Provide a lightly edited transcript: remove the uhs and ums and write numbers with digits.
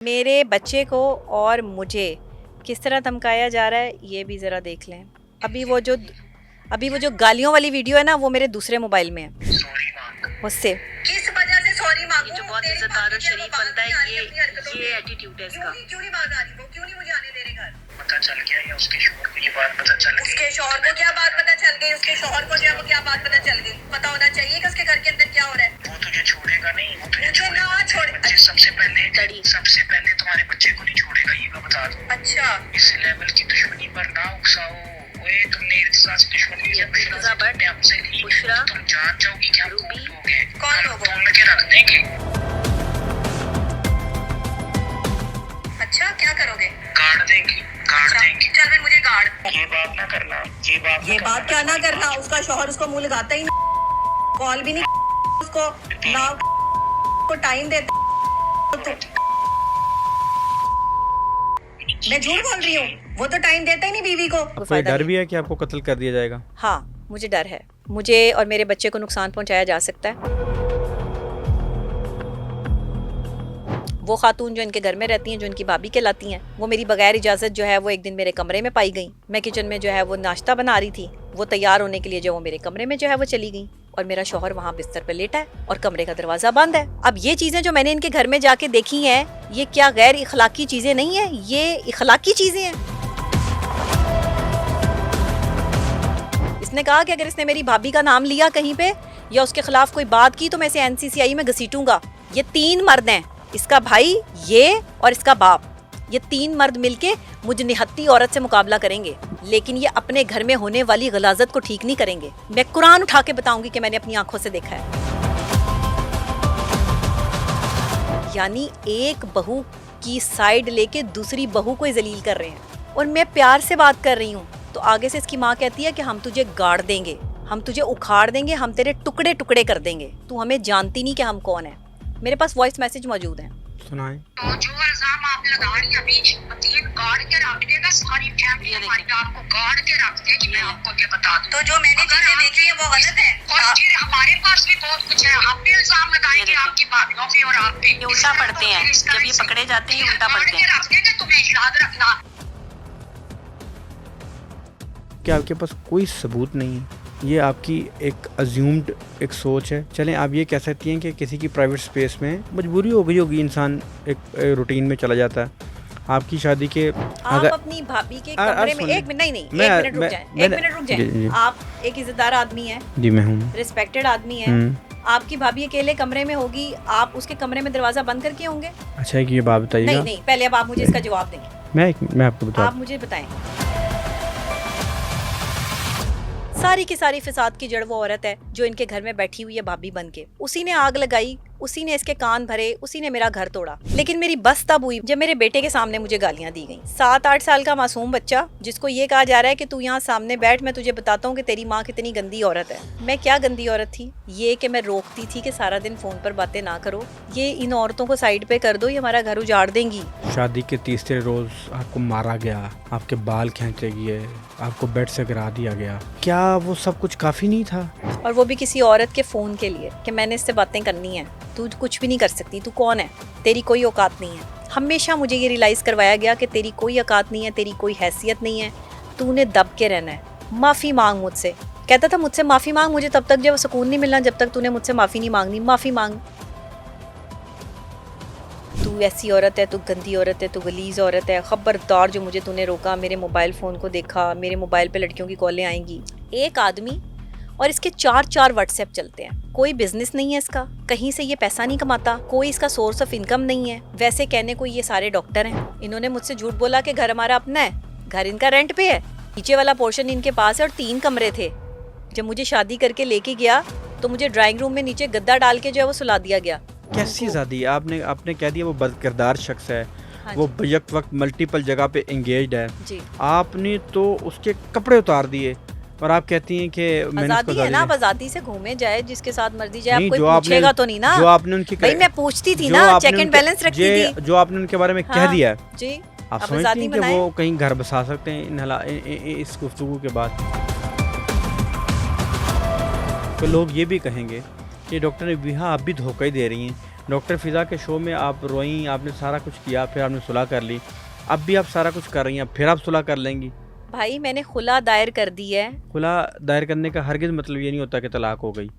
मेरे बच्चे को और मुझे किस तरह धमकाया जा रहा है ये भी ज़रा देख लें। अभी वो जो गालियों वाली वीडियो है ना, वो मेरे दूसरे मोबाइल में है। मुझसे किस वजह से सॉरी मांगू? जो बहुत इज्जतदार और शरीफ बनता है, ये एटीट्यूड है इसका। क्यों नहीं बात आ रही? वो क्यों नहीं मुझे आने दे रहे घर? पता चल गया या उसके शोहर को ये बात पता चल गई? उसके शोहर को क्या बात पता चल गई? उसके शोहर को जो क्या बात पता चल गई? पता होना चाहिए कि उसके घर के अंदर क्या हो रहा है। वो तुझे छोड़ेगा नहीं, वो तुझे मुझे ना छोड़े। बच्चे सबसे पहले तुम्हारे बच्चे को नहीं छोड़ेगा, ये मैं बता दूं। अच्छा, इस लेवल की दुश्मनी पर ना उकसाओ। ओए तुमने इर्तिजा से दुश्मनी की, इर्तिजा बट, हमसे नहीं। बुशरा, तुम जान जाओगी कि हम रूबी, लोग हैं। कौन लोग हो? तोड़ के रख देंगे। अच्छा क्या करोगे? गाड़ देंगे। चल फिर मुझे गाड़। ये बात ना करना, ये बात क्या ना करना? उसका शोहर उसको मुंह लगाता ही नहीं, कॉल भी नहीं उसको ना को टाइम देता। मैं झूठ बोल रही हूँ? वो तो टाइम देता ही नहीं बीवी को। आपको डर भी है कि आपको कत्ल कर दिया जाएगा? हाँ, मुझे डर है। मुझे और मेरे बच्चे को नुकसान पहुंचाया जा सकता है। वो खातून जो इनके घर में रहती हैं, जो इनकी भाभी कहलाती हैं, वो मेरी बगैर इजाज़त जो है वो एक दिन मेरे कमरे में पाई गई। मैं किचन में जो है वो नाश्ता बना रही थी, वो तैयार होने के लिए जो वो मेरे कमरे में जो है वो चली गई और मेरा शौहर वहाँ बिस्तर पर लेटा है और कमरे का दरवाज़ा बंद है। अब ये चीज़ें जो मैंने इनके घर में जाके देखी हैं, ये क्या गैर इखलाकी चीज़ें नहीं है, ये इखलाकी चीज़ें हैं। इसने कहा कि अगर इसने मेरी भाभी का नाम लिया कहीं पे या उसके खिलाफ कोई बात की तो मैं इसे NCCI में घसीटूंगा। ये 3 मर्द हैं, इसका भाई, ये और इसका बाप। ये 3 मर्द मिलके मुझ निहत्ती औरत से मुकाबला करेंगे, लेकिन ये अपने घर में होने वाली गलाजत को ठीक नहीं करेंगे। मैं कुरान उठा के बताऊंगी कि मैंने अपनी आंखों से देखा है। यानी एक बहू की साइड लेके दूसरी बहू को जलील कर रहे हैं और मैं प्यार से बात कर रही हूँ तो आगे से इसकी माँ कहती है कि हम तुझे गाड़ देंगे, हम तुझे उखाड़ देंगे, हम तेरे टुकड़े टुकड़े कर देंगे, तू हमें जानती नहीं कि हम कौन है। मेरे पास वॉइस मैसेज मौजूद है। सुनाएं। तो जो इल्जाम आप लगा रही हैं, अभी तीन गाड़ के रख देगा, सारी फैमिली हमारी आपको गाड़ के रख देगी। मैं आपको क्या बता दूं? तो जो मैंने चीजें देखी है वो गलत है और फिर हमारे पास भी बहुत कुछ है। हम भी इल्जाम लगाएंगे आपकी भाभीयों पे और आप पे। ये उल्टा पढ़ते हैं, जब ये पकड़े जाते हैं उल्टा पढ़ते हैं। रख देंगे, तुम्हें याद रखना। क्या आपके पास कोई सबूत नहीं है? ये आपकी एक अज्यूम्ड एक सोच है। चलें, आप ये कह सकती हैं कि किसी की प्राइवेट स्पेस में मजबूरी हो गई होगी, इंसान एक रूटीन में चला जाता है। आपकी शादी के आप अपनी भाभी के कमरे में एक मिनट एक मिनट रुक जाएं। आप एक इज्जतदार आदमी हैं जी, मैं हूँ, रिस्पेक्टेड आदमी हैं। आपकी भाभी अकेले कमरे में होगी, आप उसके कमरे में दरवाजा बंद करके होंगे? अच्छा है कि ये बात बताइएगा। नहीं, पहले अब आप मुझे इसका जवाब देंगे। मैं आपको बता, आप मुझे बताएं। सारी की सारी फिसाद की जड़ वो औरत है जो इनके घर में बैठी हुई है भाभी बन के। उसी ने आग लगाई, उसी ने इसके कान भरे, उसी ने मेरा घर तोड़ा। लेकिन मेरी बस तब हुई जब मेरे बेटे के सामने मुझे गालियां दी गईं। 7-8 साल का मासूम बच्चा जिसको ये कहा जा रहा है कि तू यहाँ सामने बैठ, मैं तुझे बताता हूँ कि तेरी माँ कितनी गंदी औरत है। मैं क्या गंदी औरत थी? ये कि मैं रोकती थी कि सारा दिन फोन पर बातें ना करो, ये इन औरतों को साइड पे कर दो, ये हमारा घर उजाड़ देंगी। शादी के तीसरे रोज आपको मारा गया, आपके बाल खींचे गए, आपको बेड से गिरा दिया गया। क्या वो सब कुछ काफी नहीं था? और वो भी किसी औरत के फोन के लिए कि मैंने इससे बातें करनी है। तू कुछ भी नहीं कर सकती, तू कौन है, तेरी कोई औकात नहीं है। हमेशा मुझे ये रियलाइज़ करवाया गया कि तेरी कोई औकात नहीं है, तेरी कोई हैसियत नहीं है, तूने दब के रहना है। माफ़ी मांग मुझसे, कहता था मुझसे माफ़ी मांग, मुझे तब तक जब सुकून नहीं मिलना जब तक तूने मुझसे माफ़ी नहीं मांगनी। माफ़ी मांग, तू ऐसी औरत है, तू गंदी औरत है, तू गलीज़ औरत है। खबरदार जो मुझे तूने रोका, मेरे मोबाइल फ़ोन को देखा, मेरे मोबाइल पे लड़कियों की कॉलें आएंगी। एक आदमी और इसके 4 व्हाट्सएप चलते हैं, कोई बिजनेस नहीं है इसका, कहीं से ये पैसा नहीं कमाता, कोई इसका सोर्स ऑफ इनकम नहीं है। वैसे कहने को ये सारे डॉक्टर हैं। इन्होंने मुझसे झूठ बोला कि घर हमारा अपना है, घर इनका रेंट पे है, नीचे वाला पोर्शन इनके पास है और 3 कमरे थे। जब मुझे शादी करके लेके गया तो मुझे ड्राइंग रूम में नीचे गद्दा डाल के जो है वो सुला दिया गया। कैसी शादी? आपने कह दिया वो बदकिरदार शख्स है। हाँ, वो बैक वक्त मल्टीपल जगह पे एंगेज्ड है जी। आपने तो उसके कपड़े उतार दिए और आप कहती हैं कि मैंने आजादी है ना, आजादी से घूमे जाए, जिसके साथ मर्जी जाए। नहीं, आप कोई पूछेगा तो नहीं ना? जो आपने उनकी भाई मैं पूछती थी ना, चेक एंड बैलेंस रखती थी। जो आपने उनके बारे में कह दिया जी, आप समझती हैं कि वो कहीं घर बसा सकते हैं इस गुफ्तगू के बाद? तो लोग ये भी कहेंगे कि डॉक्टर ने भी, हाँ आप भी धोखा ही दे रही हैं, डॉक्टर फ़िज़ा के शो में आप रोईं, आपने सारा कुछ किया, फिर आपने सुलह कर ली। अब भी आप सारा कुछ कर रही हैं, फिर आप सुलह कर लेंगी। भाई मैंने खुला दायर कर दी है। खुला दायर करने का हरगिज़ मतलब ये नहीं होता कि तलाक हो गई।